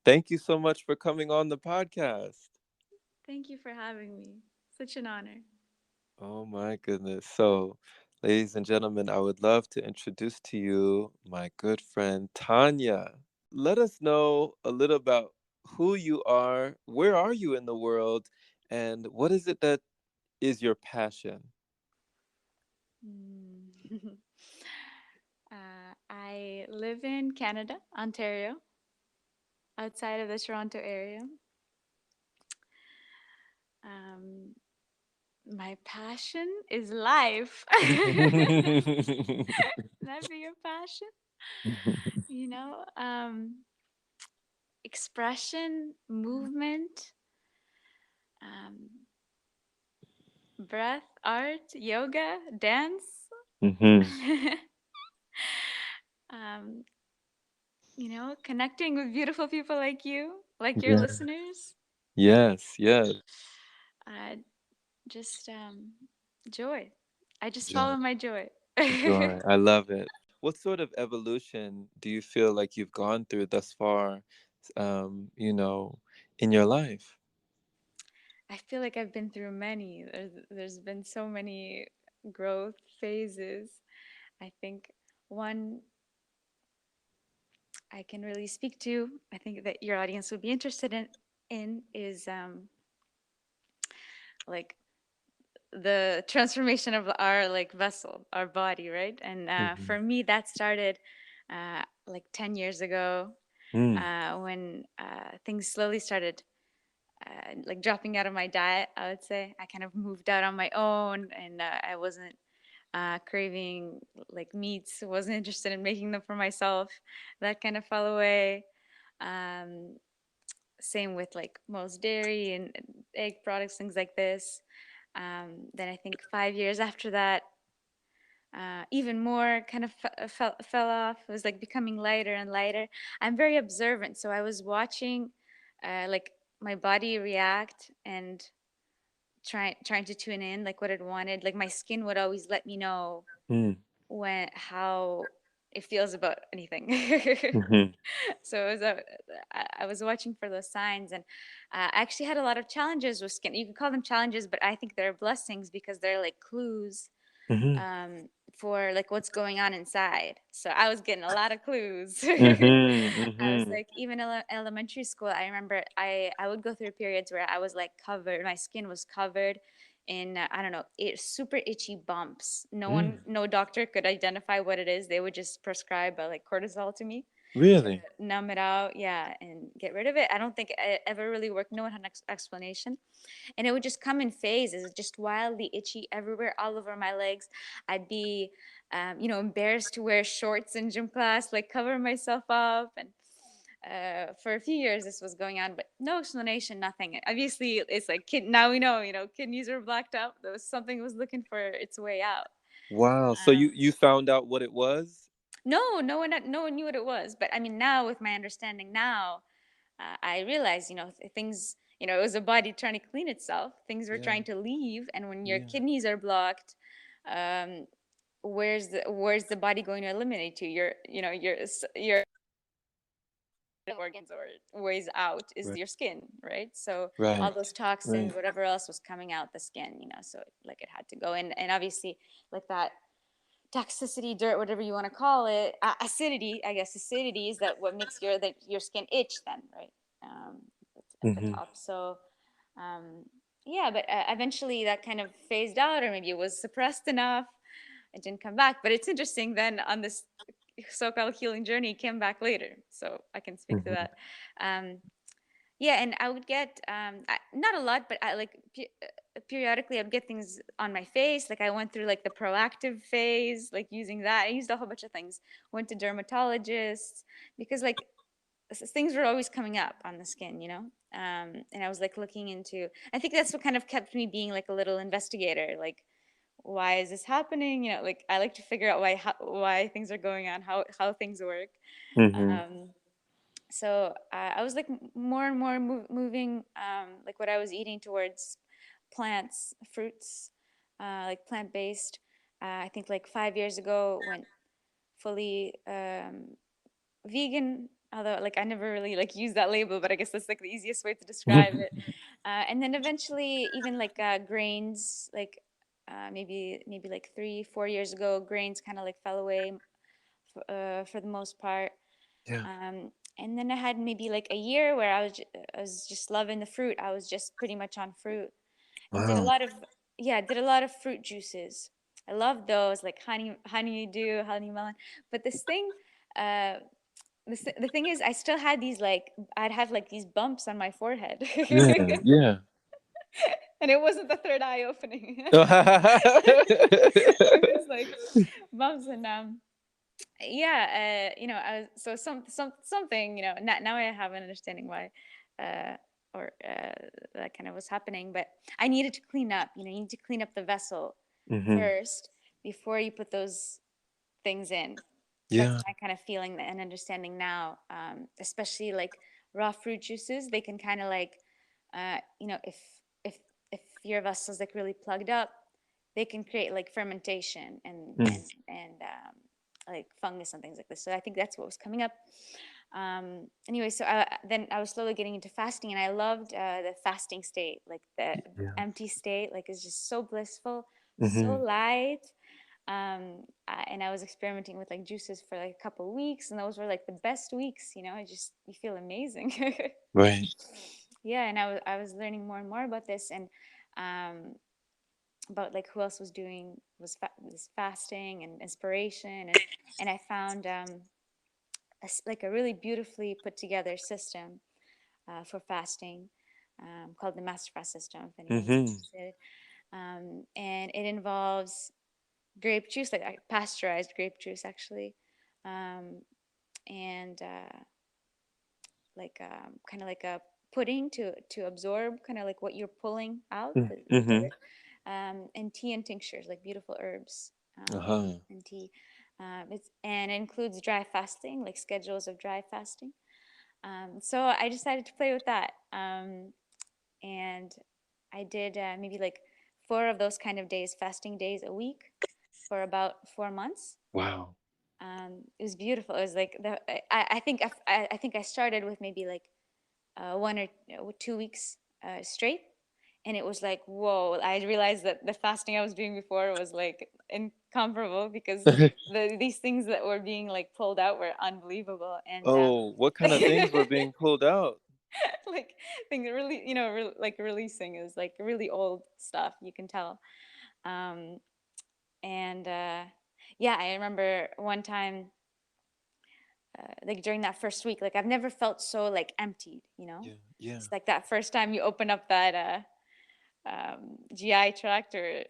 Thank you so much for coming on the podcast. Thank you for having me. Such an honor. Oh my goodness. So, ladies and gentlemen, I would love to introduce to you my good friend Tahnia. Let us know a little about who you are, where are you in the world, and what is it that is your passion? Mm. I live in Canada, Ontario, outside of the Toronto area. Um, my passion is life. That be your passion? You know, expression, movement, um, breath, art, yoga, dance. Hmm. um, connecting with beautiful people like you, like your Yeah. listeners. Yes, yes. Uh, just joy. I just Joy. follow my joy. Joy. I love it. What sort of evolution do you feel like you've gone through thus far, you know, in your life? I feel like I've been through many. There's been so many growth phases. I think one I can really speak to, I think that your audience would be interested in is like the transformation of our like vessel, our body, right? And Hmm. for me, that started like 10 years ago Mm. when things slowly started like dropping out of my diet. I would say I kind of moved out on my own, and I wasn't craving like meats. Wasn't interested in making them for myself. That kind of fell away. Um, Same with like most dairy and egg products, things like this. Then I think 5 years after that, even more kind of fell off. It was like becoming lighter and lighter. I'm very observant, so I was watching like my body react and trying to tune in like what it wanted. Like my skin would always let me know Mm. when how it feels about anything. Hmm. So I was watching for those signs, and I actually had a lot of challenges with skin. You can call them challenges, but I think they're blessings because they're like clues Hmm. um, for like what's going on inside. So I was getting a lot of clues. Hmm. I was Hmm. like, even elementary school, I remember I would go through periods where I was like covered, my skin was covered in I don't know, super itchy bumps. Mm. No doctor could identify what it is. They would just prescribe like cortisol to me to Really? numb it out, yeah, and get rid of it. I don't think it ever really worked. No one had an explanation, and it would just come in phases, just wildly itchy everywhere, all over my legs. I'd be, embarrassed to wear shorts in gym class, like cover myself up, and for a few years this was going on, but no explanation, nothing. Obviously, it's like now we know, kidneys are blacked out. There was something was looking for its way out. Wow. So Um, you found out what it was? no, no one knew what it was. But I mean, now with my understanding now, I realized, things, it was a body trying to clean itself. Things were Yeah. trying to leave, and when your Yeah. kidneys are blocked, um, where's the body going to eliminate to? Your organs or ways out is Right. your skin, right? So all Right. those toxins, Right. whatever else was coming out the skin, so like it had to go in, and obviously like that toxicity, dirt, whatever you want to call it, acidity. I guess acidity is that what makes your skin itch then, right? Um, at the Hmm. top. So um, yeah, but eventually that kind of phased out, or maybe it was suppressed enough. It didn't come back. But it's interesting then on this so-called healing journey, it came back later. So I can speak to Hmm. that. Um, yeah, and I would get not a lot, but I like periodically I'd get things on my face. Like I went through like the proactive phase, like using that. I used a whole bunch of things. Went to dermatologists because like things were always coming up on the skin, and I was like looking into. I think that's what kind of kept me being like a little investigator. Like, why is this happening? Like I like to figure out why things are going on, how things work. Hmm. Um, so I was like more and more moving like what I was eating towards plants, fruits, like plant based. I think like 5 years ago went fully vegan. although like I never really like use that label, but I guess that's like the easiest way to describe it. And then eventually, even like grains, like maybe like 3 4 years ago, grains kind of like fell away for the most part. Yeah. And then I had maybe like a year where I was just loving the fruit. I was just pretty much on fruit and did a Wow. lot of, yeah, did a lot of fruit juices. I love those, like honeydew, honey melon. But this thing, uh, the thing is, I still had these like I'd have like these bumps on my forehead, Yeah. Yeah. and it wasn't the third eye opening. It was like bumps, and yeah, I was so something, now I have an understanding why, uh, or that kind of was happening. But I needed to clean up. You need to clean up the vessel Hmm. first before you put those things in. That's Yeah. my kind of feeling and understanding now. Especially like raw fruit juices, they can kind of like, if if your vessel's like really plugged up, they can create like fermentation Mm. and like fungus and things like this. So I think that's what was coming up. Anyway, so then I was slowly getting into fasting, and I loved the fasting state, like the Yeah. empty state, like it's just so blissful, so Hmm. light. And I was experimenting with like juices for like a couple of weeks, and those were like the best weeks. I just you feel amazing. Right. Yeah, and I was learning more and more about this, and um, about like who else was doing this fasting and inspiration, and I found like a really beautifully put together system for fasting, called the Master Fast System, if anyone's Hmm. interested. And it involves grape juice, like pasteurized grape juice, actually, um, and like kind of like a pudding to absorb kind of like what you're pulling out, the Hmm. dirt, and tea and tinctures, like beautiful herbs, Uh-huh. and tea. It includes dry fasting, like schedules of dry fasting. So I decided to play with that, and I did maybe like 4 of those kind of days, fasting days a week, for about 4 months. Wow. It was beautiful. It was like I think I think I started with maybe like 1 or 2 weeks straight, and it was like whoa. I realized that the fasting I was doing before was like incomparable, because these things that were being like pulled out were unbelievable, and Oh, what kind of things were being pulled out? like things really, like releasing is like really old stuff, you can tell. Um, and Yeah, I remember one time, like during that first week, like I've never felt so like emptied. Yeah. Yeah. It's like that first time you open up that GI tract, or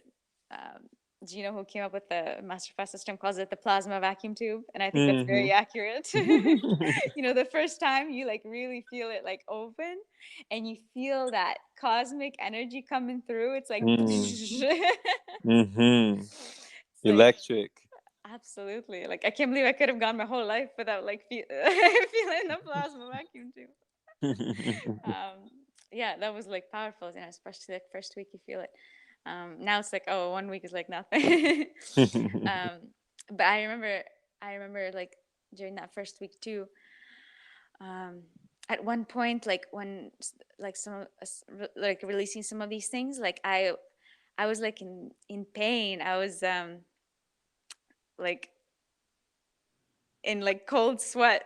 um, do you know who came up with the master fast system calls it the plasma vacuum tube? And I think that's Hmm. very accurate. The first time you like really feel it like open, and you feel that cosmic energy coming through. It's like Mm. it's Hmm. like Electric. absolutely, like I can't believe I could have gone my whole life without like feeling the plasma vacuum tube. um, yeah, that was like powerful, especially like first week you feel it. Now it's like, oh, 1 week is like nothing. um, but I remember like during that first week too. Um, at one point, like when like like releasing some of these things, like I was like in pain. I was like in like cold sweat,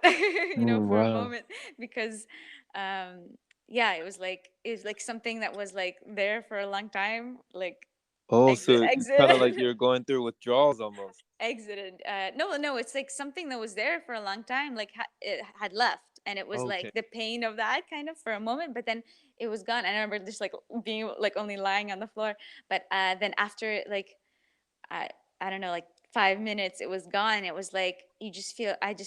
Mm, for a wow. moment, because yeah, it was like something that was like there for a long time, like Oh, exit so it's kind of exit like you're going through withdrawals almost. exited. No, it's like something that was there for a long time, like it had left, and it was Okay. like the pain of that kind of for a moment, but then it was gone. And I remember just like being like only lying on the floor, but then after like I I don't know, like 5 minutes, it was gone. It was like I just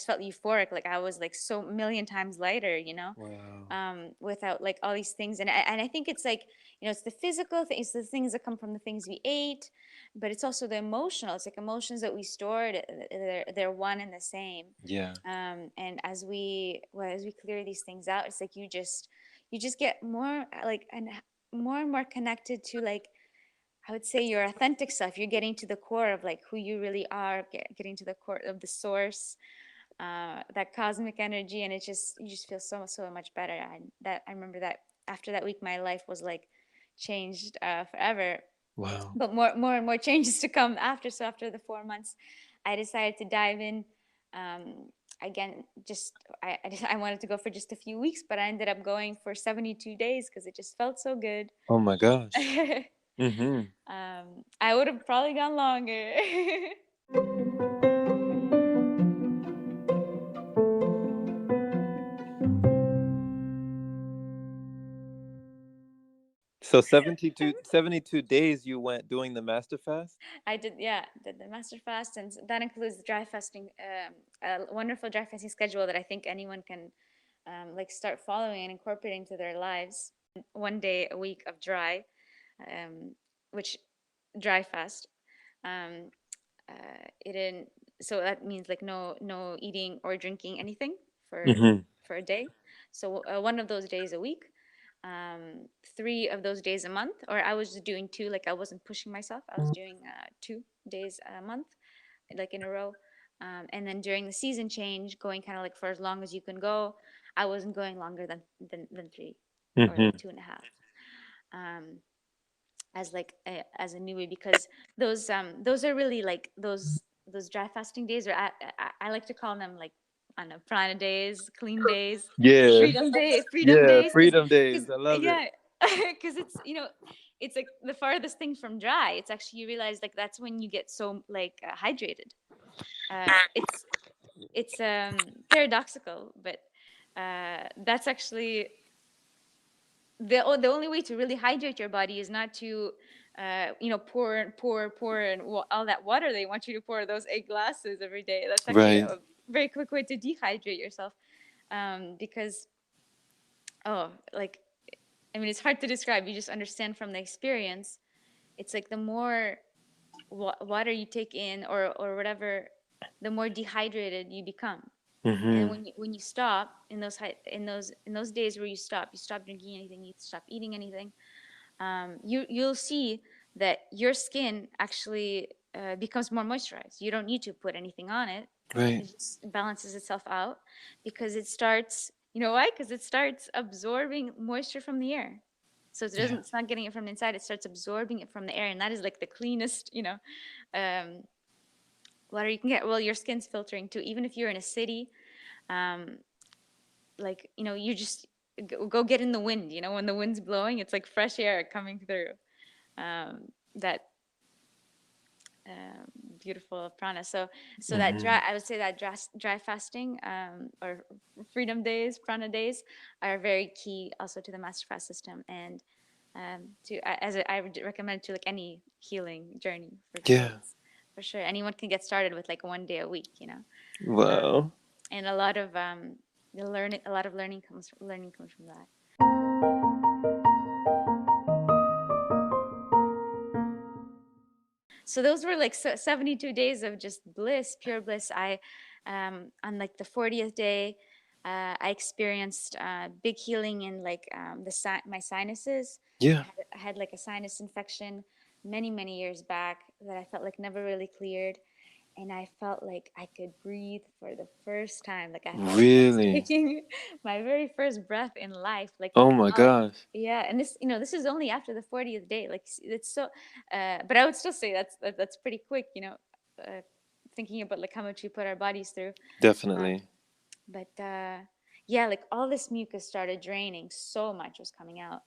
felt euphoric, like I was like so million times lighter, Wow. without like all these things. And I think it's like, it's the physical things, it's the things that come from the things we ate, but it's also the emotional. It's like emotions that we stored. They're one and the same. Yeah. And as we clear these things out, it's like you just get more like and more connected to like, I would say, your authentic self. You're getting to the core of like who you really are, getting to the core of the source. that cosmic energy, and you just feel so much better. And that I remember that after that week, my life was like changed forever. Wow. But more and more changes to come after. So after the 4 months, I decided to dive in. Again, I wanted to go for just a few weeks, but I ended up going for 72 days because it just felt so good. Oh my gosh. Mm-hmm. I would have probably gone longer. So 72 days you went doing the master fast? I did, yeah, did the master fast, and that includes the dry fasting, a wonderful dry fasting schedule that I think anyone can like start following and incorporating to their lives. 1 day a week of dry, um, which dry fast. Um, it in So that means like no eating or drinking anything for Mm-hmm. for a day. So one of those days a week, 3 of those days a month, or I was just doing two. Like I wasn't pushing myself. I was doing 2 days a month, like in a row. And then during the season change, going kind of like for as long as you can go. I wasn't going longer than 3 or Mm-hmm. like 2.5. Um, as a newbie, because those are really like those dry fasting days, or I like to call them like, I don't know, prana days, clean days, Yeah. freedom Yeah, days, freedom days. because I love it. yeah, because it's like the farthest thing from dry. It's actually, you realize like that's when you get so like hydrated. It's paradoxical, but that's actually the only way to really hydrate your body is not to pour and all that water they want you to pour, those 8 glasses every day. That's actually Right. a very quick way to dehydrate yourself, because oh, like, I mean, it's hard to describe. You just understand from the experience. It's like the more water you take in, or whatever, the more dehydrated you become. And Mm-hmm. when you stop in those days where you stop drinking anything, you stop eating anything, you'll see that your skin actually becomes more moisturized. You don't need to put anything on it. Right. It just balances itself out, because it starts. You know why? Because it starts absorbing moisture from the air. So Yeah. it's not getting it from the inside. It starts absorbing it from the air, and that is like the cleanest, um, water you can get. Well, your skin's filtering too. Even if you're in a city, um, like, you just go get in the wind. When the wind's blowing, it's like fresh air coming through. That um, beautiful prana. So that Mm-hmm. I would say that dry fasting, or freedom days, prana days, are very key also to the master fast system, and I would recommend to like any healing journey, for sure. Yeah. For sure, anyone can get started with like 1 day a week, um, Wow. and a lot of a lot of learning comes from that. So those were like 72 days of just bliss, pure bliss. On like the 40th day, I experienced big healing in like my sinuses. Yeah. I had like a sinus infection many years back that I felt like never really cleared, and I felt like I could breathe for the first time. Like I felt like I was Really? taking my very first breath in life. Like, Oh my oh, gosh. yeah, and this is only after the 40th day. Like it's so, but I would still say that's pretty quick. Thinking about like how much we put our bodies through. Um, Definitely. but yeah, like all this mucus started draining. So much was coming out,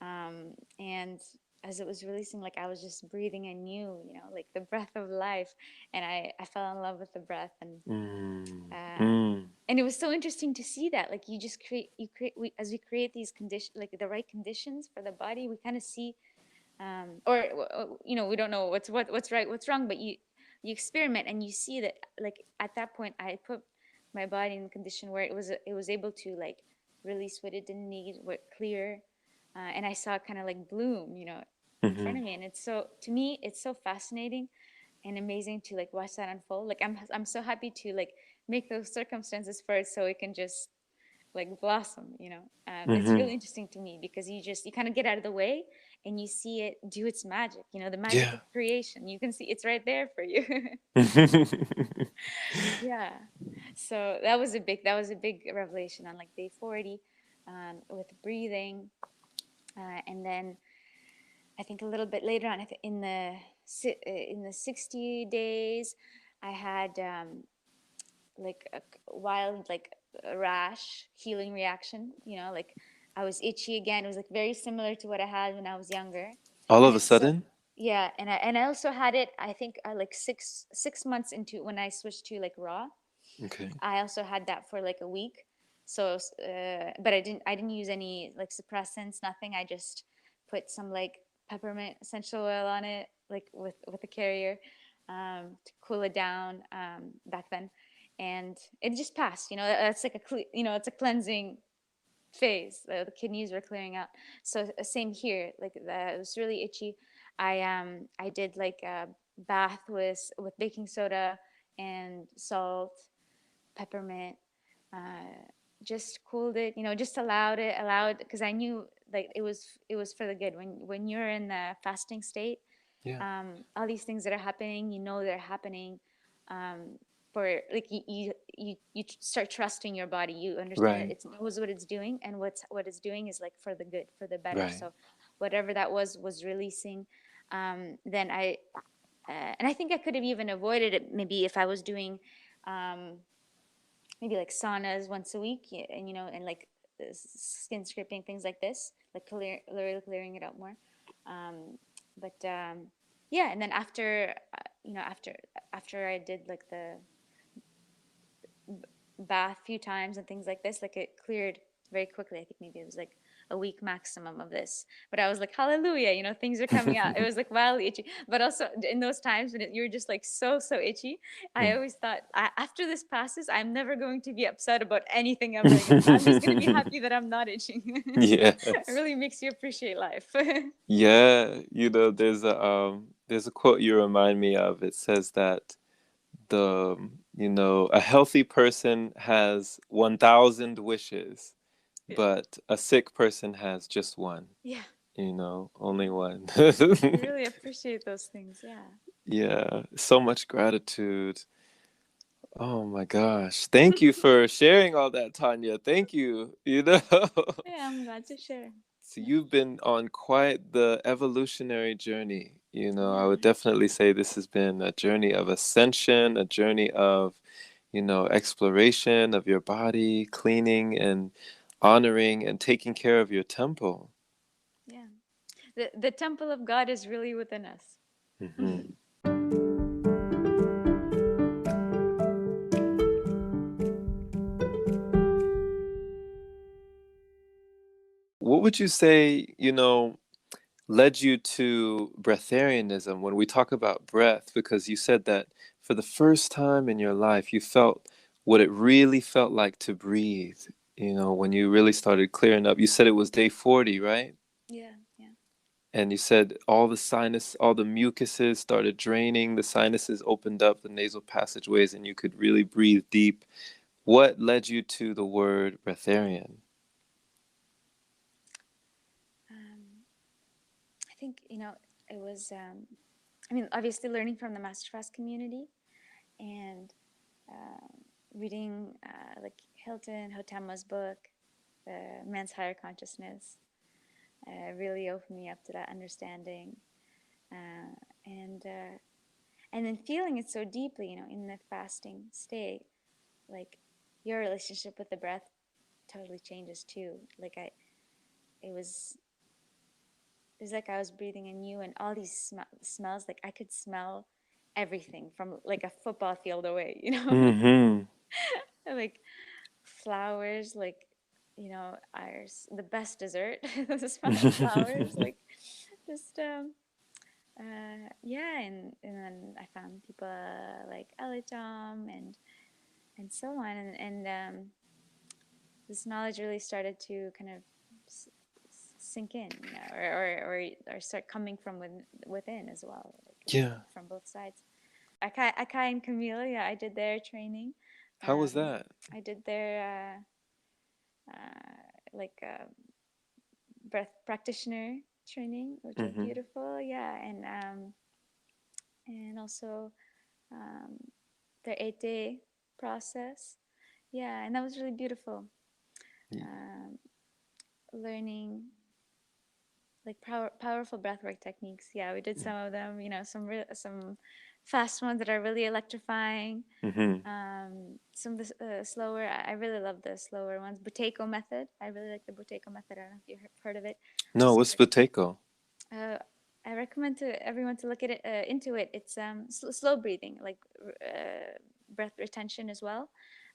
and as it was releasing, like I was just breathing anew, like the breath of life, and I fell in love with the breath, Mm. uh, Mm. and it was so interesting to see that, like, as we create these conditions, like the right conditions for the body, we kind of see, or we don't know what's right, what's wrong, but you experiment and you see that, like at that point, I put my body in a condition where it was able to like release what it didn't need, what clear, and I saw it kind of like bloom, in front Mm-hmm. of me, and it's so to me it's so fascinating and amazing to like watch that unfold. Like I'm so happy to like make those circumstances for it so it can just like blossom. It's Mm-hmm. really interesting to me because you kind of get out of the way and you see it do its magic. The magic Yeah. of creation. You can see it's right there for you. Yeah. So that was a big revelation on like day 40, with breathing, and then I think a little bit later on, in the 60 days, I had like a wild like a rash healing reaction. Like I was itchy again. It was like very similar to what I had when I was younger, All and of a it's so sudden? yeah. And I also had it. I think like 6 months into when I switched to like raw. Okay. I also had that for like a week. So, but I didn't use any like suppressants, nothing. I just put some like peppermint essential oil on it, like with a carrier, to cool it down, back then, and it just passed. That's like it's a cleansing phase. The kidneys were clearing out. So same here. Like it was really itchy. I did like a bath with baking soda and salt, peppermint, uh, just cooled it, just allowed, because I knew like it was for the good. When you're in the fasting state, Yeah. all these things that are happening, they're happening, um, for like you start trusting your body. You understand that Right. it knows what it's doing, and what it's doing is like for the good, for the better. Right. So whatever that was releasing. Then and I think I could have even avoided it maybe if I was doing, um, maybe like saunas once a week, and and like skin scraping, things like this, like clearing it out more. um, but yeah, and then after I did like the bath a few times and things like this, like it cleared very quickly. I think maybe it was like a week maximum of this. But I was like, hallelujah, things are coming out. It was like wildly itchy. But also in those times when you're just like so itchy, I always thought, after this passes, I'm never going to be upset about anything ever again. I'm just going to be happy that I'm not itching. It Yes. really makes you appreciate life. Yeah, there's a quote you remind me of. It says that a healthy person has 1,000 wishes, Yeah. but a sick person has just one, Yeah. only one. You really appreciate those things. Yeah. Yeah, so much gratitude. Oh my gosh. Thank you for sharing all that, Tanya. Thank you. Yeah, I'm glad to share. So you've been on quite the evolutionary journey. I would Yeah. definitely say this has been a journey of ascension, a journey of, exploration of your body, cleaning and honoring and taking care of your temple. Yeah. The temple of God is really within us. Hmm. What would you say, led you to breatharianism when we talk about breath? Because you said that for the first time in your life, you felt what it really felt like to breathe, when you really started clearing up. You said it was day 40, right? Yeah, yeah. And you said all the mucuses started draining, the sinuses opened up, the nasal passageways, and you could really breathe deep. What led you to the word breatharian? Um, I think, it was, I mean, obviously learning from the Masterclass community, and reading like Hilton Hotema's book, Man's Higher Consciousness, really opened me up to that understanding. Uh, and and then feeling it so deeply, in the fasting state, like your relationship with the breath totally changes too. Like it was it was like I was breathing in you, and all these smells, like I could smell everything from like a football field away, Mm-hmm. like flowers, like, the best dessert, the smell of flowers, like just yeah, and then I found people like Elitom and so on, and this knowledge really started to kind of sink in, or start coming from within as well, like Yeah. from both sides. Akai and Camille, yeah, I did their training. How was that? I did their like breath practitioner training, which was Mm-hmm. beautiful. Yeah, and also um, their 8-day process. Yeah, and that was really beautiful. Y- Um, Learning like powerful breathwork techniques. Yeah, we did some of them. Some fast ones that are really electrifying. Mm-hmm. Some of the slower. I really love the slower ones. Buteyko method. I really like the Buteyko method. I don't know if you've heard of it. No, what's Buteyko? Uh, I recommend to everyone to look at it into it. It's slow breathing, like breath retention as well,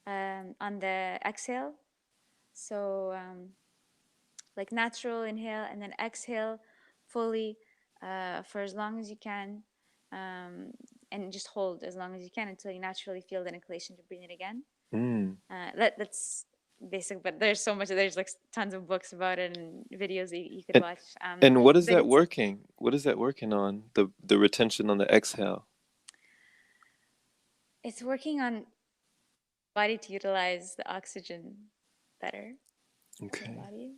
on the exhale. So like natural inhale and then exhale fully for as long as you can, um, and just hold as long as you can until you naturally feel the inclination to breathe it again. Mm. That's basic, but there's so much. There's like tons of books about it and videos that you could And watch. and what is But that it's working? What is that working on? The retention on the exhale. it's working on body to utilize the oxygen better in the Okay. body.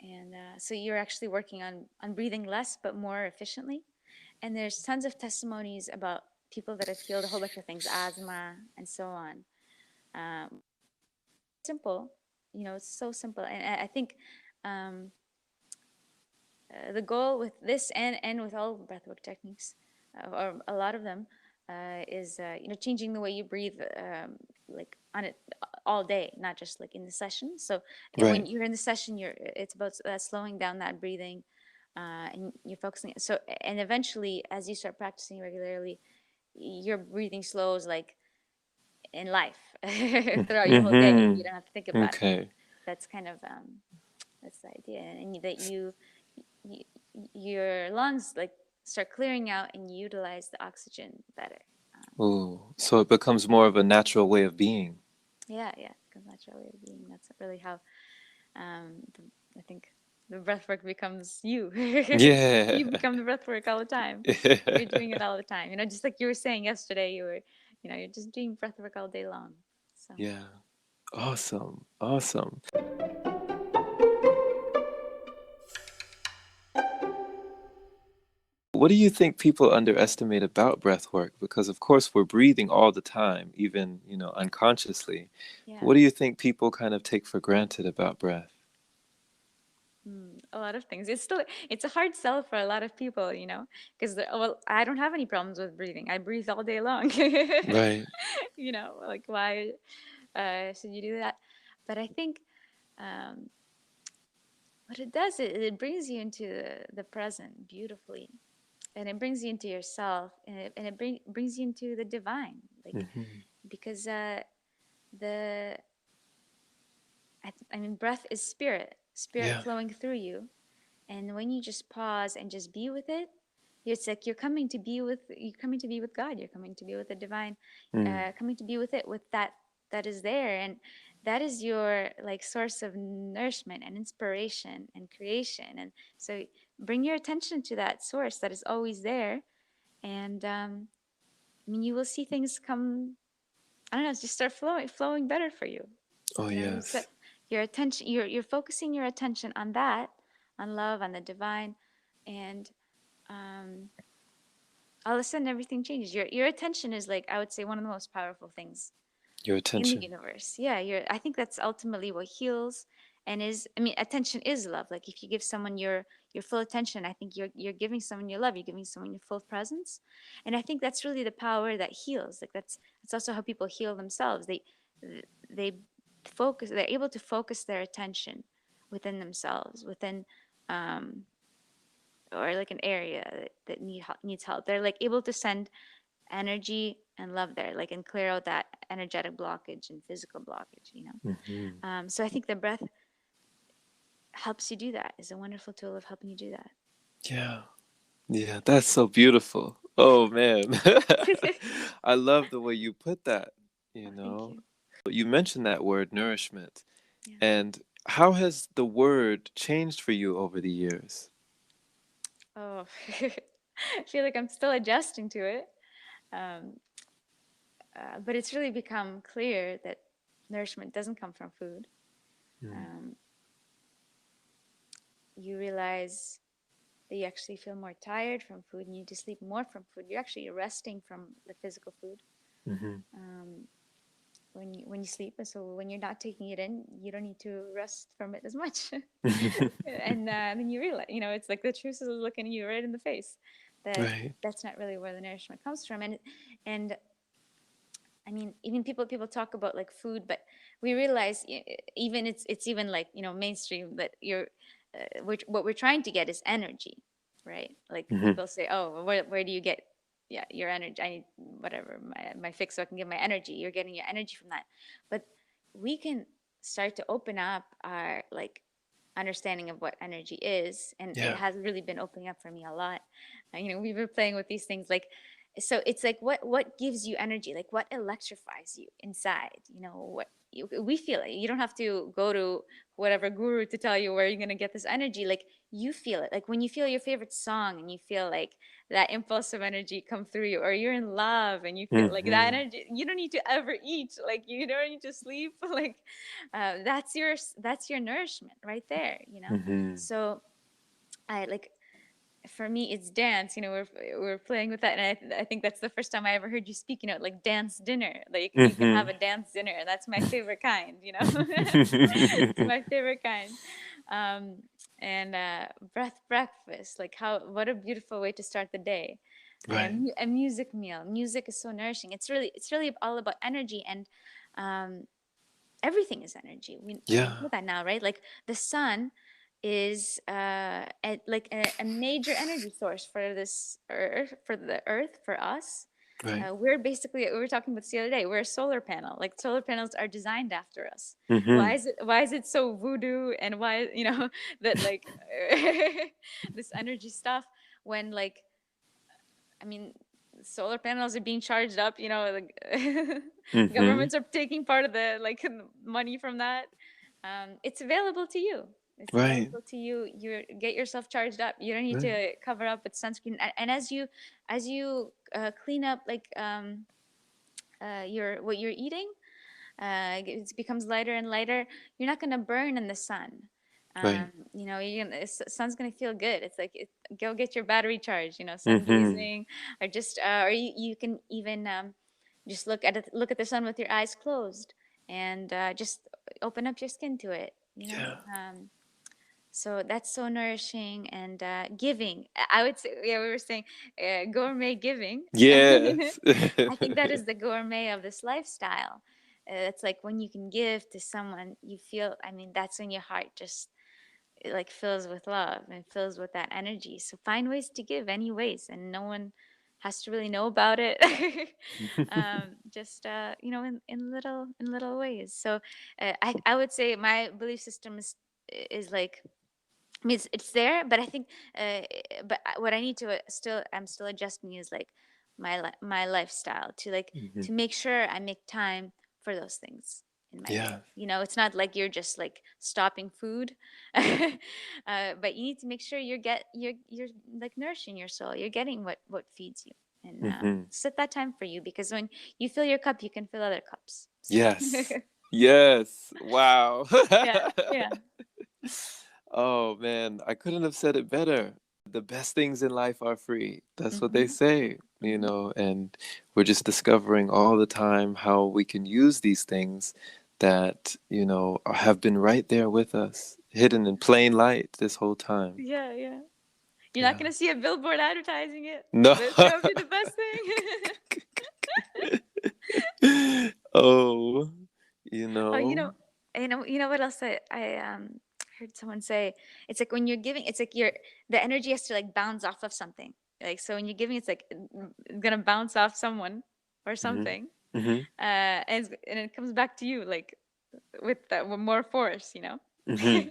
And so you're actually working on breathing less but more efficiently. And there's tons of testimonies about people that have healed a whole bunch of things, asthma and so on. Simple, it's so simple. And I think um, the goal with this and with all breathwork techniques, or a lot of them, is changing the way you breathe, like on it all day, not just like in the session. So when Right. you're in the session, it's about slowing down that breathing, and you're focusing. So and eventually, as you start practicing regularly, your breathing slows like in life throughout your whole day. Mm-hmm. You don't have to think about it. Okay. That's kind of that's the idea, and that you your lungs like start clearing out and you utilize the oxygen better. Oh, so it becomes more of a natural way of being. Yeah, yeah, because natural way of being. That's really how the, I think the breath work becomes you. Yeah. You become the breath work all the time. You're doing it all the time. Just like you were saying yesterday, you're just doing breath work all day long. So Yeah. Awesome. Awesome. What do you think people underestimate about breath work? Because of course we're breathing all the time, even, unconsciously. yeah. What do you think people kind of take for granted about breath? A lot of things. It's a hard sell for a lot of people, because well, I don't have any problems with breathing. I breathe all day long. Right. Like why should you do that? But I think um, what it does, it brings you into the present beautifully, and it brings you into yourself, and it brings you into the divine, like Hmm. because the I mean, breath is spirit Yeah. flowing through you. And when you just pause and just be with it, it's like you're coming to be with God. You're coming to be with the divine, Mm. coming to be with it, with that is there, and that is your like source of nourishment and inspiration and creation. And so bring your attention to that source that is always there, and I mean, you will see things come. I don't know, just start flowing better for you. Oh, You set yes. your attention, you're focusing your attention on that, on love, on the divine, and um, all of a sudden everything changes. Your attention is like, I would say, one of the most powerful things Your in the attention. universe. Yeah, I think that's ultimately what heals and is. I mean, attention is love. Like if you give someone your full attention, I think you're giving someone your love. You're giving someone your full presence, and I think that's really the power that heals. Like that's also how people heal themselves. They focus. They're able to focus their attention within themselves, within um, or like an area that needs help. They're like able to send energy and love there, like, and clear out that energetic blockage and physical blockage. Hmm. So I think the breath helps you do that. Is a wonderful tool of helping you do that. Yeah. Yeah, that's so beautiful. Oh man. I love the way you put that, you Oh, thank know. you. You mentioned that word nourishment. Yeah. And how has the word changed for you over the years? Oh, I feel like I'm still adjusting to it. Um, but it's really become clear that nourishment doesn't come from food. Mm. Um, you realize that you actually feel more tired from food and you need to sleep more from food. You're actually resting from the physical food. Hmm. when you sleep. And so when you're not taking it in, you don't need to rest from it as much. And then you realize, it's like the truth is looking you right in the face, that Right. that's not really where the nourishment comes from. And I mean, even people talk about like food, but we realize, even it's even like, mainstream, that what we're trying to get is energy, right? Like Hmm. people say, oh, well, where do you get, yeah, your energy? I need whatever, my fix, so I can get my energy. You're getting your energy from that, but we can start to open up our like understanding of what energy is, and it Yeah. has really been opening up for me a lot. We've been playing with these things, like, so it's like, what gives you energy, like what electrifies you inside, what we feel it. You don't have to go to whatever guru to tell you where you're going to get this energy. Like, you feel it, like when you feel your favorite song and you feel like that impulse of energy come through you, or you're in love and you feel like that Hmm. energy. You don't need to ever eat, like you don't need to sleep. Like, that's your nourishment right there. Hmm. So I like, for me it's dance. We're playing with that, and I think that's the first time I ever heard you speak, like dance dinner. Like, you can have Hmm. a dance dinner, and that's my favorite kind. It's my favorite kind. um and breath breakfast, like, what a beautiful way to start the day. Right. A music meal. Music is so nourishing. It's really all about energy. And um everything is energy. We Yeah. know that now, right? Like, the sun is like a major energy source for this earth, for the earth, for us. Right. We're basically, we were talking about this the other day, we're a solar panel. Like, solar panels are designed after us. Hmm. Why is it so voodoo, and why, that, like, this energy stuff, when, like, I mean, solar panels are being charged up, like, Hmm. governments are taking part of the, like, money from that. It's available to you. It's Right. available to you. You get yourself charged up. You don't need Right. to cover up with sunscreen. And as you clean up, like, your what you're eating, it becomes lighter and lighter. You're not gonna burn in the sun. Right. Sun's gonna feel good. It's like, go get your battery charged. Sun Hmm. gazing, or just, or you can even, just look at the sun with your eyes closed, and just open up your skin to it. Yeah. So that's so nourishing. And giving. I would say, yeah, we were saying, gourmet giving. Yes. I think that is the gourmet of this lifestyle. It's like when you can give to someone, you feel, I mean, that's when your heart just, like, fills with love and fills with that energy. So find ways to give, any ways, and no one has to really know about it. Just, in little ways. So I would say my belief system is like, I mean, it's there, but I think, uh, what I need to, I'm still adjusting, is like my lifestyle, to like, Hmm. to make sure I make time for those things in my day. Yeah. It's not like you're just like stopping food, but you need to make sure you're like nourishing your soul. You're getting what feeds you, and Hmm. set that time for you, because when you fill your cup, you can fill other cups. So Yes. Yes. Wow. yeah, yeah. Oh man, I couldn't have said it better. The best things in life are free. That's what they Hmm. say, Hmm. and we're just discovering all the time how we can use these things that, have been right there with us, hidden in plain light this whole time. Yeah, yeah. You're not Yeah. gonna see a billboard advertising it. No. That's gonna be the best thing. Oh, you Oh, know. what else I heard someone say. It's like when you're giving, it's like the energy has to like bounce off of something. Like, so when you're giving, it's like, gonna bounce off someone or Hmm. something, Hmm. and it comes back to you, like, with more force. Hmm.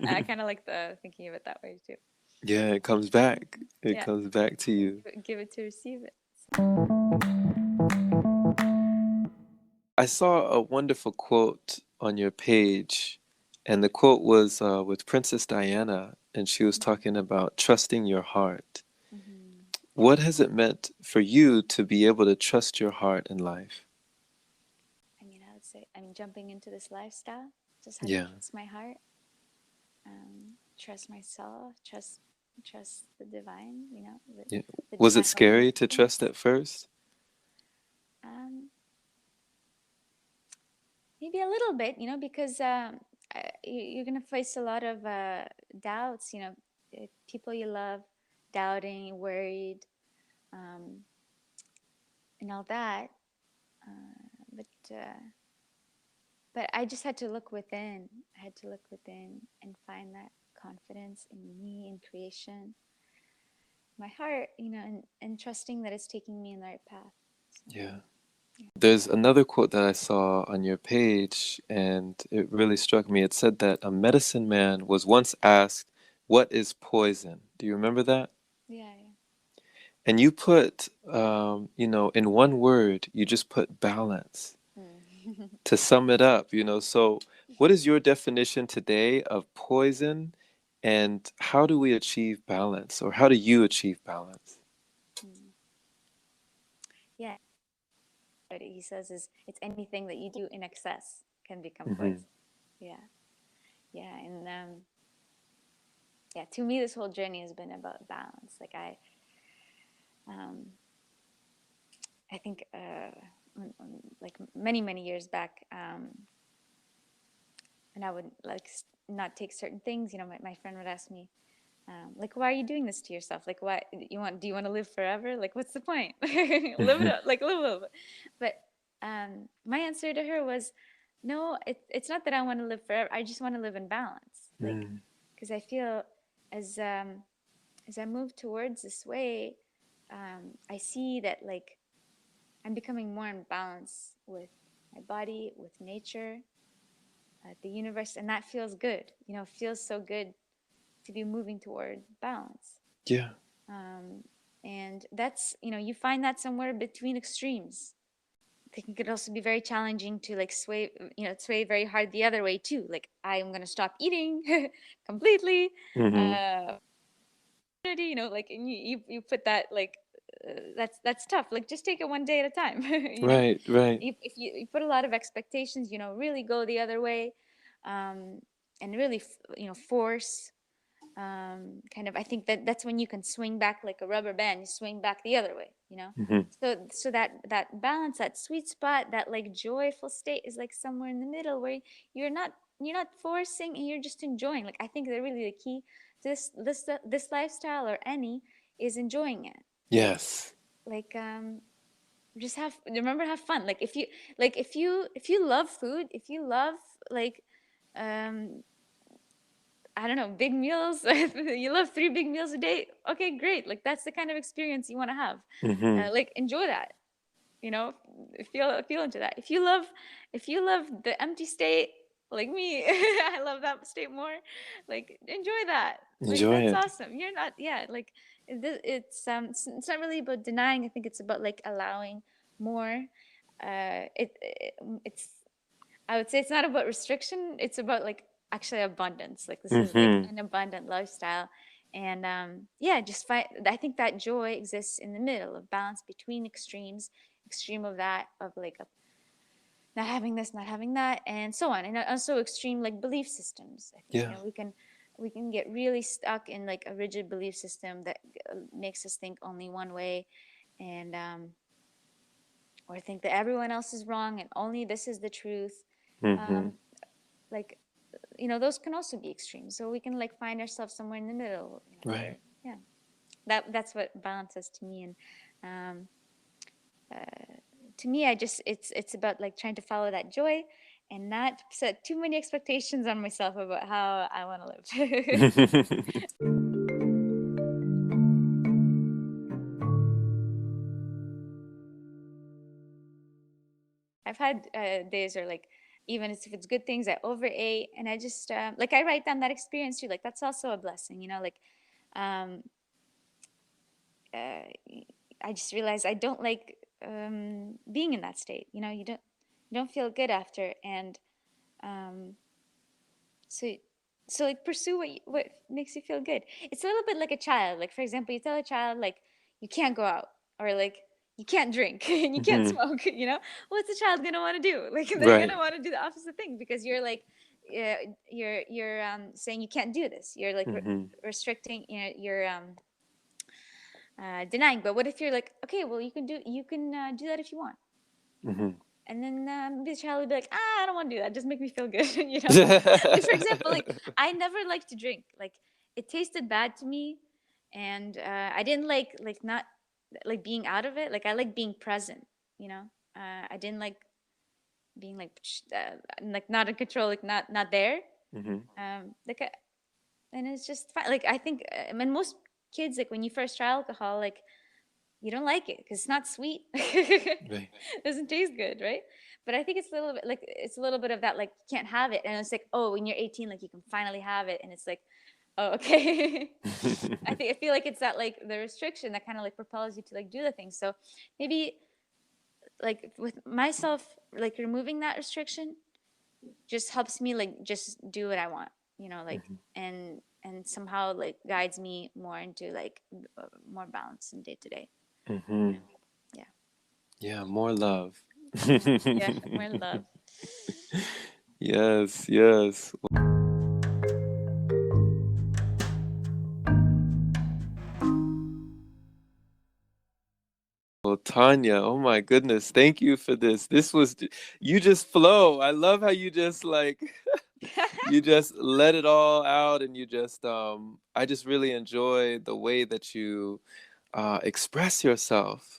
I kind of like the thinking of it that way too. Yeah, it comes back. It Yeah, comes back to you. give it to receive it. I saw a wonderful quote on your page, and the quote was with Princess Diana, and she was talking about trusting your heart. Hmm. What has it meant for you to be able to trust your heart in life? I mean, I would say, jumping into this lifestyle, just had to Yeah. trust my heart, trust myself, trust the divine, Yeah. the Was it divine scary to trust intelligence. at first? Um, maybe a little bit, because you're gonna face a lot of doubts, people you love doubting, worried, um, and all that. But I just had to look within. I had to look within and find that confidence in me, in creation, my heart, and trusting that it's taking me in the right path. So, Yeah. yeah. There's another quote that I saw on your page, and it really struck me. It said that a medicine man was once asked, "What is poison?" Do you remember that? Yeah, yeah. And you put, in one word, you just put balance Mm. to sum it up, So, what is your definition today of poison, and how do we achieve balance, or how do you achieve balance? Mm. Yeah. What he says is it's anything that you do in excess can become Hmm. poison. Yeah. Yeah. And yeah, to me, this whole journey has been about balance. Um, I think, like many, many years back, and I would like not take certain things. My friend would ask me, like, why are you doing this to yourself? Like, why do you want to live forever? Like, what's the point? Live it Hmm. up, like live a little bit. But my answer to her was, no, it's not that I want to live forever. I just want to live in balance. Like, Mm. because I feel as um, as I move towards this way, I see that like I'm becoming more in balance with my body, with nature, the universe, and that feels good. It feels so good to be moving toward balance. Yeah. Um, and that's, you find that somewhere between extremes. I think it could also be very challenging to like sway very hard the other way too. Like I'm gonna stop eating completely. Hmm. Uh, like and you put that like that's tough. Like just take it one day at a time. Right, right. If you put a lot of expectations, really go the other way, and really force kind of I think that's when you can swing back like a rubber band. You swing back the other way. Hmm. So that balance, that sweet spot, that like joyful state is like somewhere in the middle where you're not forcing and you're just enjoying. Like I think that really the key to this lifestyle or any is enjoying it. Yes. Like just have fun. Like if you love food, if you love like um I don't know, big meals. You love 3 big meals a day. Okay, great. Like that's the kind of experience you want to have. Hmm. Like enjoy that. You know, feel into that. If you love the empty state, like me, I love that state more. Like enjoy that. Like Enjoy that's it. awesome. You're not, yeah. Like it's not really about denying. I think it's about like allowing more. It's I would say it's not about restriction. It's about like actually abundance. Like this is like Hmm. an abundant lifestyle. And yeah, just find. I think that joy exists in the middle of balance between extremes, extreme of that of like not having this, not having that, and so on. And also extreme like belief systems. I think Yeah. we can get really stuck in like a rigid belief system that makes us think only one way, and or think that everyone else is wrong and only this is the truth. Hmm. Um, like those can also be extreme, so we can like find ourselves somewhere in the middle, where Right. yeah, that's what balance is to me. And um to me, I just it's about like trying to follow that joy and not set too many expectations on myself about how I want to live. I've had days or like even if it's good things I overate, and I just like I write down that experience too. Like that's also a blessing, like um uh, I just realized I don't like being in that state. You don't feel good after, and um, so like pursue what makes you feel good. It's a little bit like a child. Like for example, you tell a child like you can't go out, or like you can't drink and you can't Hmm. smoke. What's the child gonna want to do? Like they're gonna Right. want to do the opposite thing because you're like you're saying you can't do this. You're like Hmm. restricting. You're denying. But what if you're like, okay, well, you can do that if you want. Hmm. And then the child would be like, I don't want to do that. Just make me feel good, you know. Like for example, like I never liked to drink. Like it tasted bad to me, and I didn't like not like being out of it. Like I like being present, you know. I didn't like being like not in control, like not there. Hmm. Like and it's just fine. Like I think, I mean, most kids, like when you first try alcohol, like you don't like it because it's not sweet. It Right. doesn't taste good, right? But I think it's a little bit like it's a little bit of that, like you can't have it, and it's like, oh, when you're 18, like you can finally have it, and it's like, oh, okay. I feel like it's that, like the restriction that kind of like propels you to like do the things. So maybe like with myself, like removing that restriction just helps me like just do what I want, you know, like Mhm. and somehow like guides me more into like more balance in day to day, you Mhm. know. Yeah. Yeah, more love. Yeah, more love. Yes, yes. Well, Tanya, oh my goodness, thank you for this. You just flow. I love how you just like you just let it all out, and you just I just really enjoy the way that you express yourself,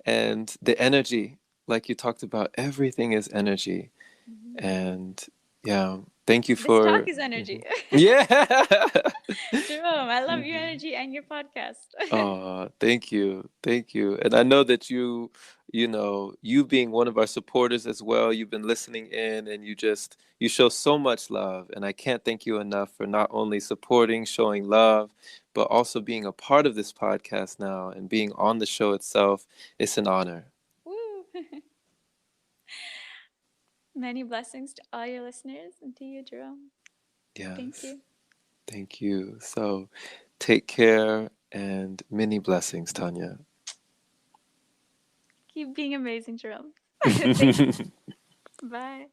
and the energy, like you talked about, everything is energy. Mhm. And yeah, thank you This talk for. is energy. Mhm. Yeah. Jerome, I love your Mhm. energy and your podcast. Thank you. Thank you. And I know that you being one of our supporters as well, you've been listening in, and you show so much love. And I can't thank you enough for not only supporting, showing love, but also being a part of this podcast now and being on the show itself. It's an honor. Woo. Many blessings to all your listeners and to you, Jerome. Thank Yes. you. Thank you. So take care and many blessings, Tanya. Keep being amazing, Jerome. Thank you. Bye.